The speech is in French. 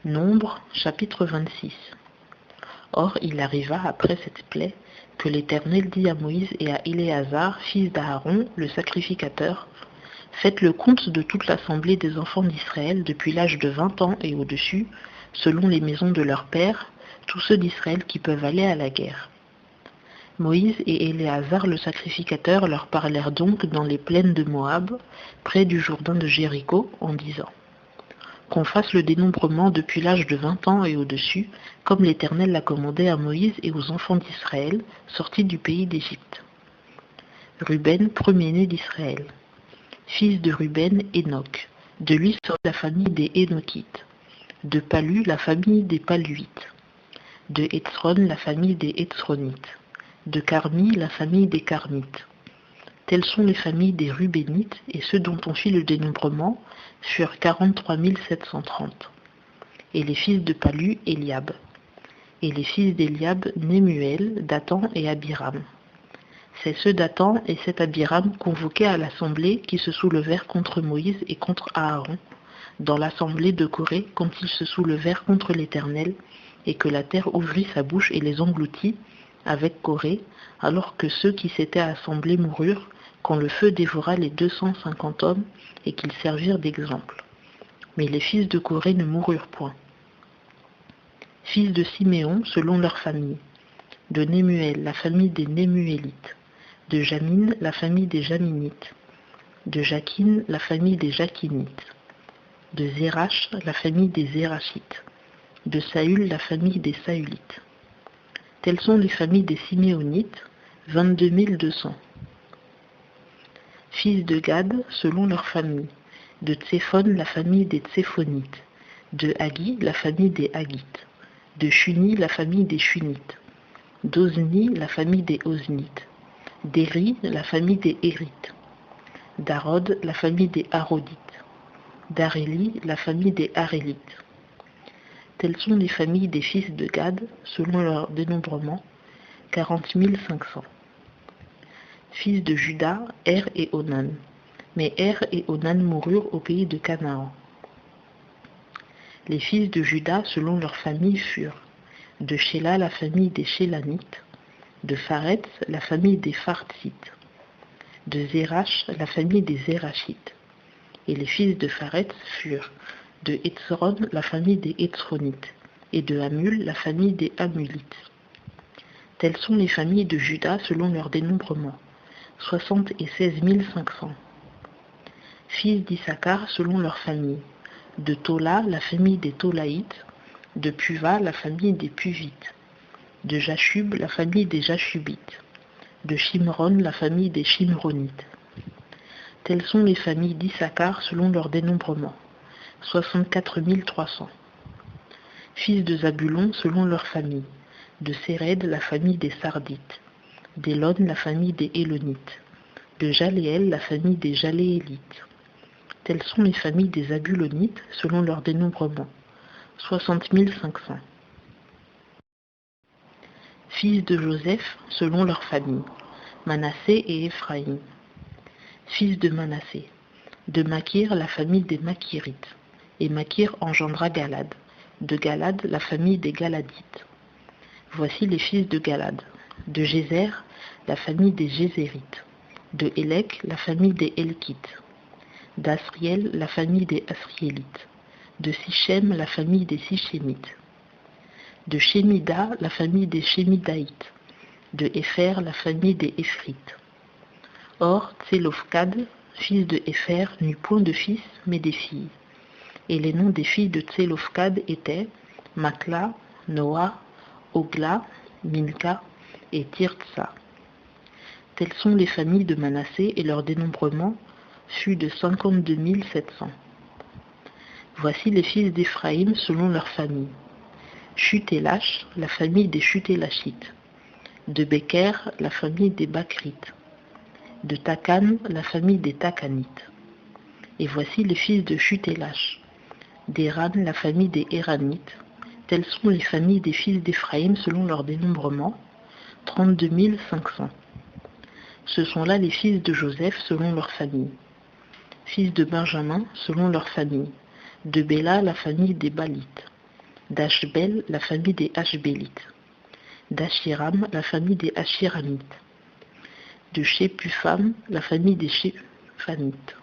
Nombre, chapitre 26. Or il arriva après cette plaie que l'Éternel dit à Moïse et à Éléazar, fils d'Aaron, le sacrificateur, « Faites le compte de toute l'assemblée des enfants d'Israël depuis l'âge de 20 ans et au-dessus, selon les maisons de leurs pères, tous ceux d'Israël qui peuvent aller à la guerre. » Moïse et Éléazar le sacrificateur leur parlèrent donc dans les plaines de Moab, près du Jourdain de Jéricho, en disant, qu'on fasse le dénombrement depuis l'âge de 20 ans et au-dessus, comme l'Éternel l'a commandé à Moïse et aux enfants d'Israël, sortis du pays d'Égypte. Ruben, premier-né d'Israël. Fils de Ruben, Hénoc. De lui sort la famille des Hénokites. De Palu, la famille des Paluites. De Hétzron, la famille des Hétzronites. De Carmi, la famille des Carmites. Telles sont les familles des Rubénites, et ceux dont on fit le dénombrement furent 43 730. Et les fils de Palu, Eliab. Et les fils d'Eliab, Némuel, Dathan et Abiram. C'est ceux Dathan et cet Abiram convoqués à l'assemblée qui se soulevèrent contre Moïse et contre Aaron, dans l'assemblée de Corée quand ils se soulevèrent contre l'Éternel, et que la terre ouvrit sa bouche et les engloutit, avec Corée, alors que ceux qui s'étaient assemblés moururent, quand le feu dévora les 250 hommes, et qu'ils servirent d'exemple. Mais les fils de Corée ne moururent point. Fils de Siméon, selon leur famille. De Némuel, la famille des Némuélites. De Jamin, la famille des Jaminites. De Jakin, la famille des Jakinites. De Zérach, la famille des Zérachites. De Saül, la famille des Saülites. Telles sont les familles des Siméonites, 22 200. Fils de Gad, selon leur famille. De Tséphon, la famille des Tséphonites. De Haggi, la famille des Haggites. De Shuni, la famille des Shunites. d'Ozni, la famille des Oznites. d'Éri, la famille des Érites. d'Arod, la famille des Arodites. d'Aréli, la famille des Arélites. Telles sont les familles des fils de Gad, selon leur dénombrement, 40 500. Fils de Juda, Er et Onan. Mais Er et Onan moururent au pays de Canaan. Les fils de Juda, selon leur famille, furent de Shéla, la famille des Shélanites, de Pharetz, la famille des Phartsites, de Zérach, la famille des Zérachites. Et les fils de Pharetz furent de Hétzron, la famille des Hétzronites, et de Hamul, la famille des Hamulites. Telles sont les familles de Juda selon leur dénombrement, 76 500. Fils d'Issachar selon leur famille, de Tola, la famille des Tolaïtes, de Puva, la famille des Puvites, de Jashub, la famille des Jashubites, de Shimron, la famille des Shimronites. Telles sont les familles d'Issachar selon leur dénombrement, 64 300. Fils de Zabulon selon leur famille, de Séred, la famille des Sardites, d'Élon, la famille des Élonites, de Jaléel, la famille des Jaléélites. Telles sont les familles des Zabulonites selon leur dénombrement, 60 500. Fils de Joseph selon leur famille, Manassé et Éphraïm. Fils de Manassé, de Makir, la famille des Makirites, et Makir engendra Galad, de Galad, la famille des Galadites. Voici les fils de Galad, de Gézer, la famille des Gézérites, de Élec, la famille des Élkites, d'Asriel, la famille des Asriélites, de Sichem, la famille des Sichémites, de Shémida, la famille des Shémidaïtes, de Épher, la famille des Éphrites. Or, Tselofkad, fils de Épher, n'eut point de fils, mais des filles. Et les noms des filles de Tselofkad étaient Makla, Noa, Ogla, Milka et Tirtsa. Telles sont les familles de Manassé et leur dénombrement fut de 52 700. Voici les fils d'Éphraïm selon leur famille. Chutélach, la famille des Chutélachites. De Béker, la famille des Bakrites. De Takan, la famille des Takanites. Et voici les fils de Chutélach. d'Héran, la famille des Héranites. Telles sont les familles des fils d'Éphraïm selon leur dénombrement, 32 500. Ce sont là les fils de Joseph selon leur famille. Fils de Benjamin selon leur famille. De Béla, la famille des Balites. d'Ashbel, la famille des Ashbélites, d'Ashiram, la famille des Ashiramites, de Shepupham, la famille des Shephamites,